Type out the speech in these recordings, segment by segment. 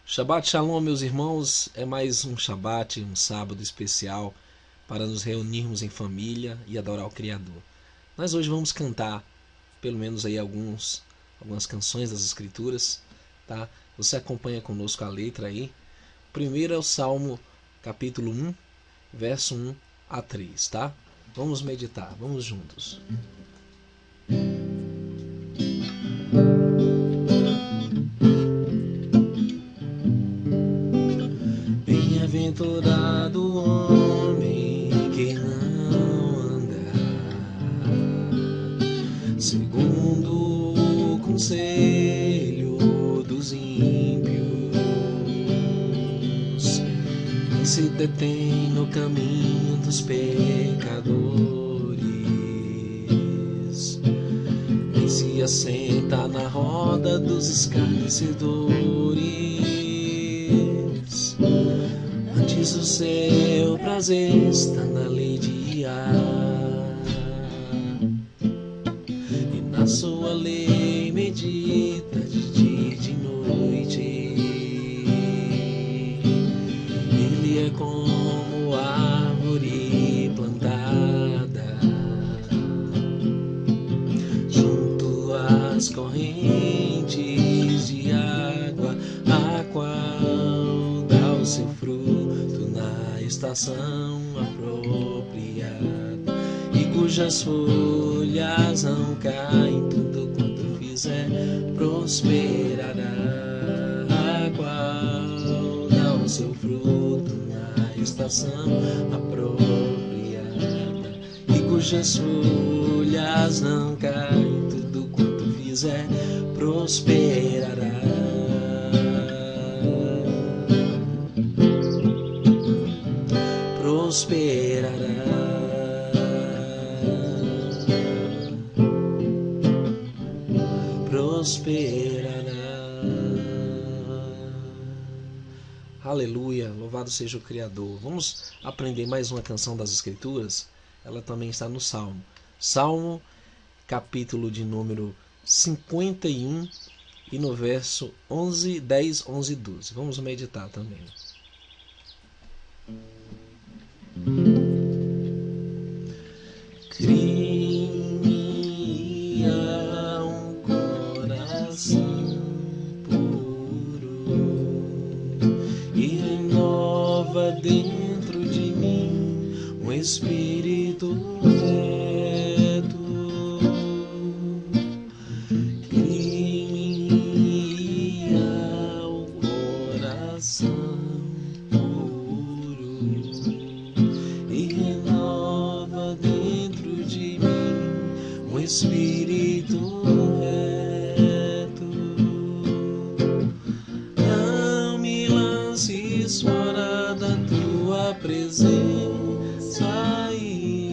Shabbat Shalom, meus irmãos, é mais um Shabbat, um sábado especial para nos reunirmos em família e adorar o Criador. Nós hoje vamos cantar, pelo menos aí algumas canções das Escrituras, tá? Você acompanha conosco a letra aí. Primeiro é o Salmo capítulo 1, verso 1 a 3, tá? Vamos meditar, vamos juntos. Bem-aventurado o homem que não anda segundo o conselho dos ímpios, nem se detém no caminho dos pecadores, nem se assenta na roda dos escarnecedores. Antes o seu prazer está na lei de Yah, e na sua lei medita de dia e de noite. Ele é como árvore plantada junto às correntes de água, a qual dá o seu fruto na estação apropriada, e cujas folhas não caem, tudo quanto fizer prosperará, a qual dá o seu fruto na estação apropriada, e cujas folhas não caem, tudo quanto fizer prosperará. Prosperará, prosperará. Aleluia, louvado seja o Criador. Vamos aprender mais uma canção das Escrituras. Ela também está no Salmo. Salmo, capítulo de número 51 e no verso 11, 10, 11 e 12. Vamos meditar também. Cria um coração puro e renova dentro de mim um espírito reto. Cria um coração espírito reto. Não me lances fora da tua presença, e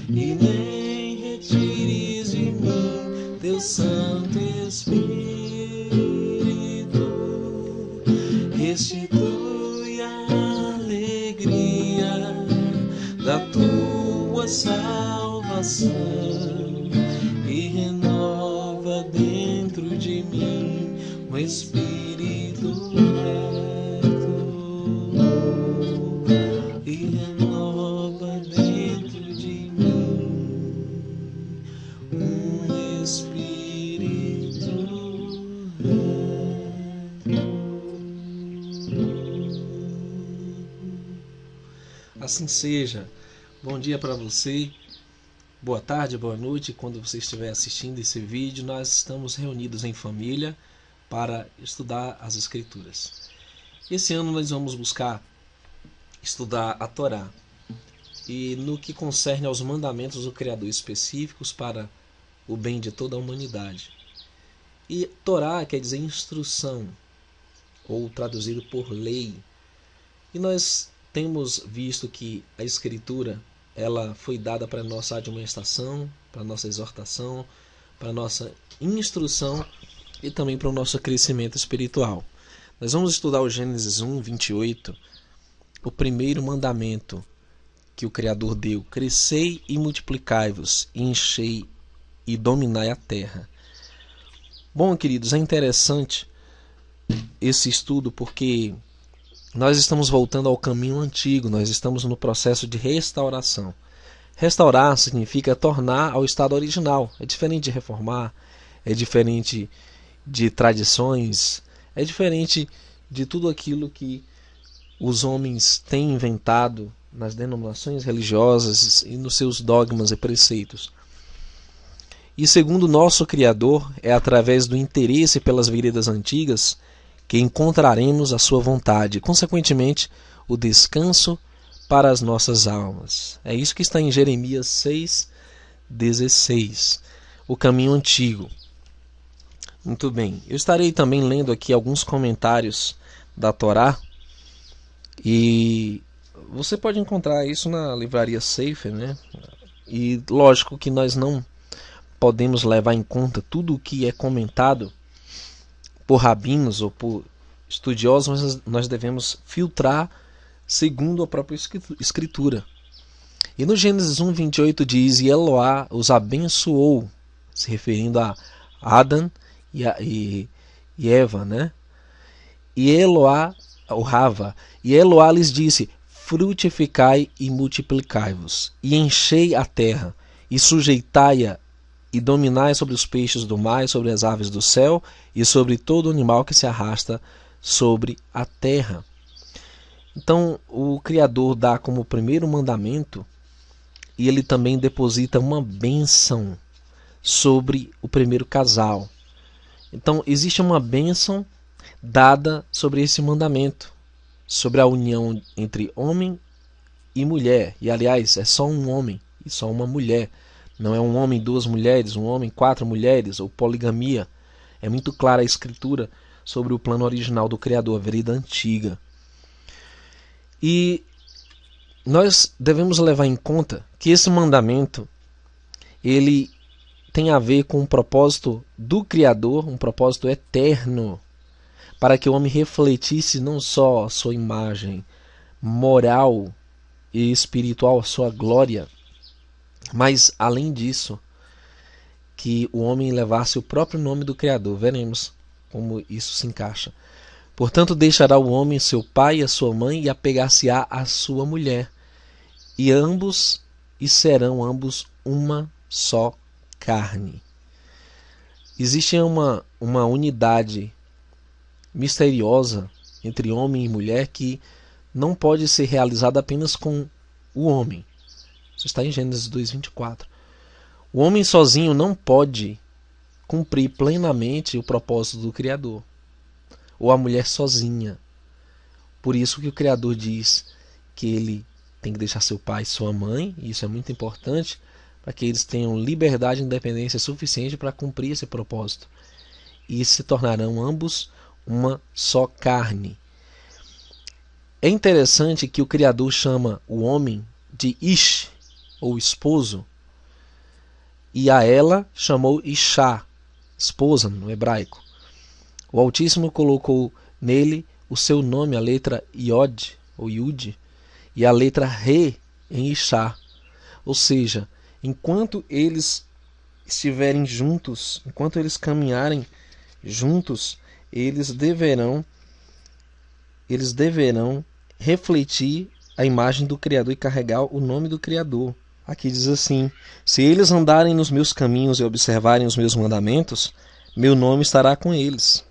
nem retires de mim teu Santo Espírito. Restitui a alegria da tua salvação e renova dentro de mim um espírito reto, e renova dentro de mim um espírito reto. Assim seja. Bom dia para você, boa tarde, boa noite. Quando você estiver assistindo esse vídeo, nós estamos reunidos em família para estudar as Escrituras. Esse ano nós vamos buscar estudar a Torá, e no que concerne aos mandamentos do Criador específicos para o bem de toda a humanidade. E Torá quer dizer instrução, ou traduzido por lei. E nós temos visto que a Escritura ela foi dada para nossa admoestação, para nossa exortação, para nossa instrução e também para o nosso crescimento espiritual. Nós vamos estudar o Gênesis 1, 28, o primeiro mandamento que o Criador deu: crescei e multiplicai-vos, e enchei e dominai a terra. Bom, queridos, é interessante esse estudo porque nós estamos voltando ao caminho antigo, nós estamos no processo de restauração. Restaurar significa tornar ao estado original. É diferente de reformar, é diferente de tradições, é diferente de tudo aquilo que os homens têm inventado nas denominações religiosas e nos seus dogmas e preceitos. E segundo nosso Criador, é através do interesse pelas veredas antigas que encontraremos a sua vontade, consequentemente, o descanso para as nossas almas. É isso que está em Jeremias 6,16, o caminho antigo. Muito bem, eu estarei também lendo aqui alguns comentários da Torá, e você pode encontrar isso na livraria Sefer, né? E lógico que nós não podemos levar em conta tudo o que é comentado por rabinos ou por estudiosos, mas nós devemos filtrar segundo a própria escritura. E no Gênesis 1:28 diz: e Eloá os abençoou, se referindo a Adão e Eva, né? E Eloá, o Rava, e Eloá lhes disse: frutificai e multiplicai-vos, e enchei a terra, e sujeitai-a, e dominai sobre os peixes do mar, e sobre as aves do céu, e sobre todo animal que se arrasta sobre a terra. Então, o Criador dá como primeiro mandamento, e ele também deposita uma bênção sobre o primeiro casal. Então, existe uma bênção dada sobre esse mandamento, sobre a união entre homem e mulher. E, aliás, é só um homem e só uma mulher. Não é um homem e duas mulheres, um homem, 4 mulheres, ou poligamia. É muito clara a escritura sobre o plano original do Criador, a vereda antiga. E nós devemos levar em conta que esse mandamento, ele tem a ver com o propósito do Criador, um propósito eterno, para que o homem refletisse não só a sua imagem moral e espiritual, a sua glória, mas, além disso, que o homem levasse o próprio nome do Criador. Veremos como isso se encaixa. Portanto, deixará o homem seu pai e a sua mãe, e apegar-se-á à sua mulher, e serão ambos uma só carne. Existe uma unidade misteriosa entre homem e mulher que não pode ser realizada apenas com o homem. Isso está em Gênesis 2:24. O homem sozinho não pode cumprir plenamente o propósito do Criador, ou a mulher sozinha. Por isso que o Criador diz que ele tem que deixar seu pai e sua mãe, e isso é muito importante, para que eles tenham liberdade e independência suficiente para cumprir esse propósito. E se tornarão ambos uma só carne. É interessante que o Criador chama o homem de Ish, ou esposo, e a ela chamou Ishá, esposa no hebraico. O Altíssimo colocou nele o seu nome, a letra Yod, ou Yud, e a letra Re em Ishá. Ou seja, enquanto eles estiverem juntos, enquanto eles caminharem juntos, eles deverão refletir a imagem do Criador e carregar o nome do Criador. Aqui diz assim: se eles andarem nos meus caminhos e observarem os meus mandamentos, meu nome estará com eles.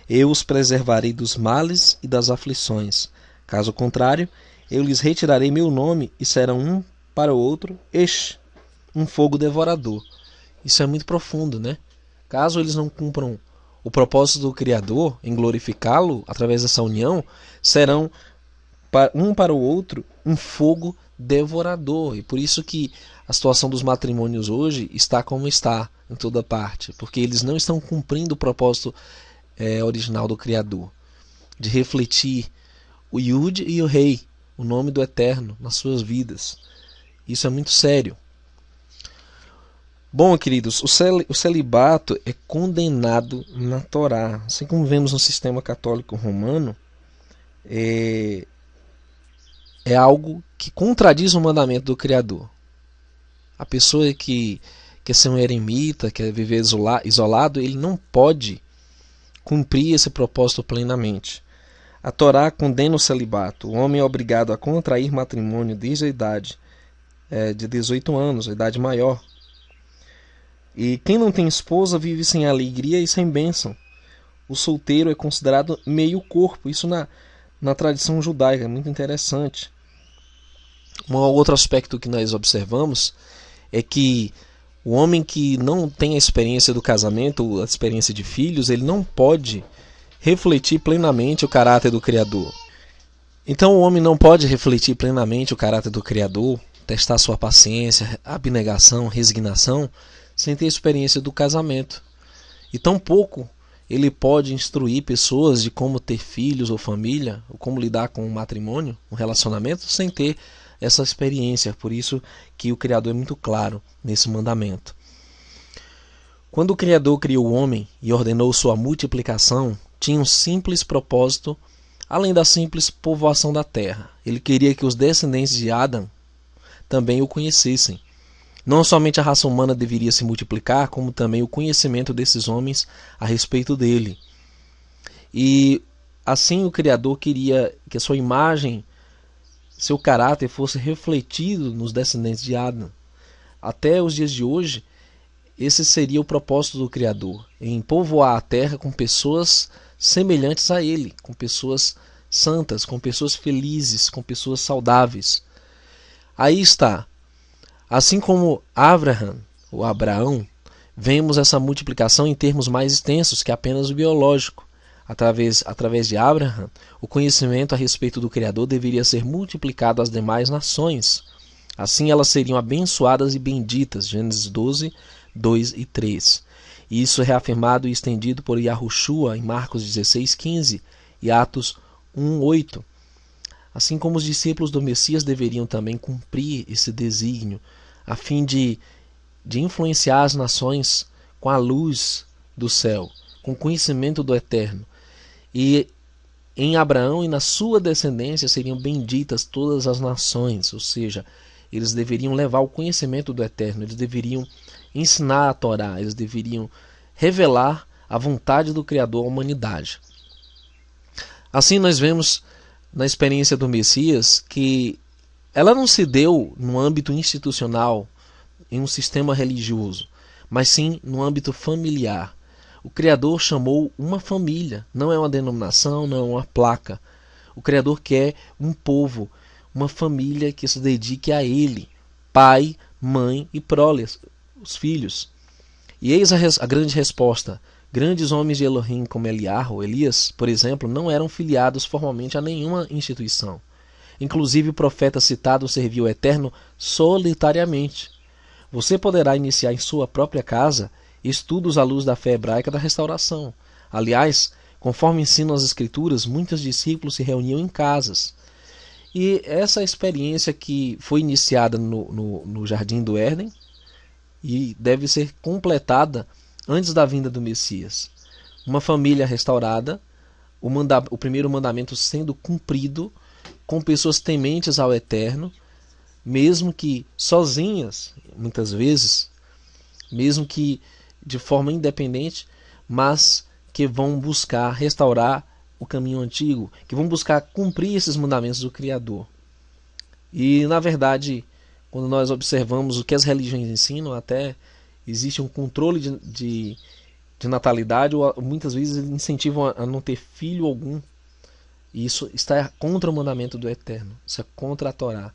Eu os preservarei dos males e das aflições. Caso contrário, eu lhes retirarei meu nome, e serão um para o outro um fogo devorador. Isso é muito profundo, né? Caso eles não cumpram o propósito do Criador em glorificá-lo através dessa união, serão um para o outro um fogo devorador. E por isso que a situação dos matrimônios hoje está como está em toda parte, porque eles não estão cumprindo o propósito original do Criador, de refletir o Yud e o Rei, o nome do Eterno, nas suas vidas. Isso é muito sério. Bom, queridos, o celibato é condenado na Torá. Assim como vemos no sistema católico romano, é algo que contradiz o mandamento do Criador. A pessoa que quer ser um eremita, quer viver isolado, ele não pode cumprir esse propósito plenamente. A Torá condena o celibato. O homem é obrigado a contrair matrimônio desde a idade de 18 anos, a idade maior. E quem não tem esposa vive sem alegria e sem bênção. O solteiro é considerado meio corpo. Isso na tradição judaica, é muito interessante. Um outro aspecto que nós observamos é que o homem que não tem a experiência do casamento, a experiência de filhos, ele não pode refletir plenamente o caráter do Criador. Então o homem não pode refletir plenamente o caráter do Criador, testar sua paciência, abnegação, resignação, sem ter experiência do casamento. E tampouco ele pode instruir pessoas de como ter filhos ou família, ou como lidar com um matrimônio, um relacionamento, sem ter essa experiência. Por isso que o Criador é muito claro nesse mandamento. Quando o Criador criou o homem e ordenou sua multiplicação, tinha um simples propósito, além da simples povoação da terra. Ele queria que os descendentes de Adão também o conhecessem. Não somente a raça humana deveria se multiplicar, como também o conhecimento desses homens a respeito dele. E assim o Criador queria que a sua imagem, seu caráter fosse refletido nos descendentes de Adão. Até os dias de hoje, esse seria o propósito do Criador, em povoar a terra com pessoas semelhantes a ele, com pessoas santas, com pessoas felizes, com pessoas saudáveis. Aí está. Assim como Abraham, ou Abraão, vemos essa multiplicação em termos mais extensos que apenas o biológico. Através de Abraham, o conhecimento a respeito do Criador deveria ser multiplicado às demais nações. Assim elas seriam abençoadas e benditas. Gênesis 12, 2 e 3. E isso é reafirmado e estendido por Yahushua em Marcos 16, 15 e Atos 1, 8. Assim como os discípulos do Messias deveriam também cumprir esse desígnio, a fim de influenciar as nações com a luz do céu, com o conhecimento do Eterno. E em Abraão e na sua descendência seriam benditas todas as nações, ou seja, eles deveriam levar o conhecimento do Eterno, eles deveriam ensinar a Torá, eles deveriam revelar a vontade do Criador à humanidade. Assim nós vemos na experiência do Messias que ela não se deu no âmbito institucional, em um sistema religioso, mas sim no âmbito familiar. O Criador chamou uma família, não é uma denominação, não é uma placa. O Criador quer um povo, uma família que se dedique a Ele, pai, mãe e prole, os filhos. E eis a grande resposta. Grandes homens de Elohim como Eliarro, Elias, por exemplo, não eram filiados formalmente a nenhuma instituição. Inclusive o profeta citado serviu o Eterno solitariamente. Você poderá iniciar em sua própria casa estudos à luz da fé hebraica da restauração. Aliás, conforme ensinam as Escrituras, muitos discípulos se reuniam em casas. E essa experiência que foi iniciada no Jardim do Éden e deve ser completada antes da vinda do Messias. Uma família restaurada, o primeiro mandamento sendo cumprido, com pessoas tementes ao Eterno, mesmo que sozinhas, muitas vezes, mesmo que de forma independente, mas que vão buscar restaurar o caminho antigo, que vão buscar cumprir esses mandamentos do Criador. E, na verdade, quando nós observamos o que as religiões ensinam, até existe um controle de natalidade, ou muitas vezes incentivam a não ter filho algum. E isso está contra o mandamento do Eterno, isso é contra a Torá.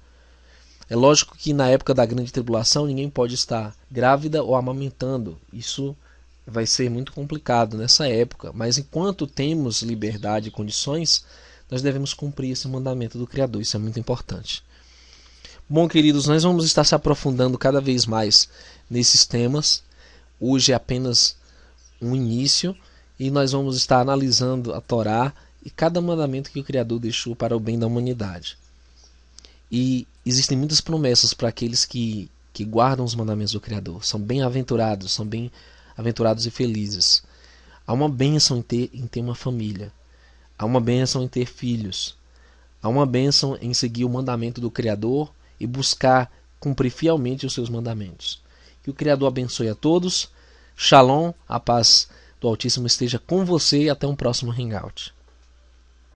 É lógico que na época da grande tribulação ninguém pode estar grávida ou amamentando. Isso vai ser muito complicado nessa época, mas enquanto temos liberdade e condições, nós devemos cumprir esse mandamento do Criador, isso é muito importante. Bom, queridos, nós vamos estar se aprofundando cada vez mais nesses temas. Hoje é apenas um início e nós vamos estar analisando a Torá e cada mandamento que o Criador deixou para o bem da humanidade. E existem muitas promessas para aqueles que guardam os mandamentos do Criador. São bem-aventurados, e felizes. Há uma bênção em ter uma família. Há uma bênção em ter filhos. Há uma bênção em seguir o mandamento do Criador e buscar cumprir fielmente os seus mandamentos. Que o Criador abençoe a todos. Shalom, a paz do Altíssimo esteja com você e até um próximo Hangout.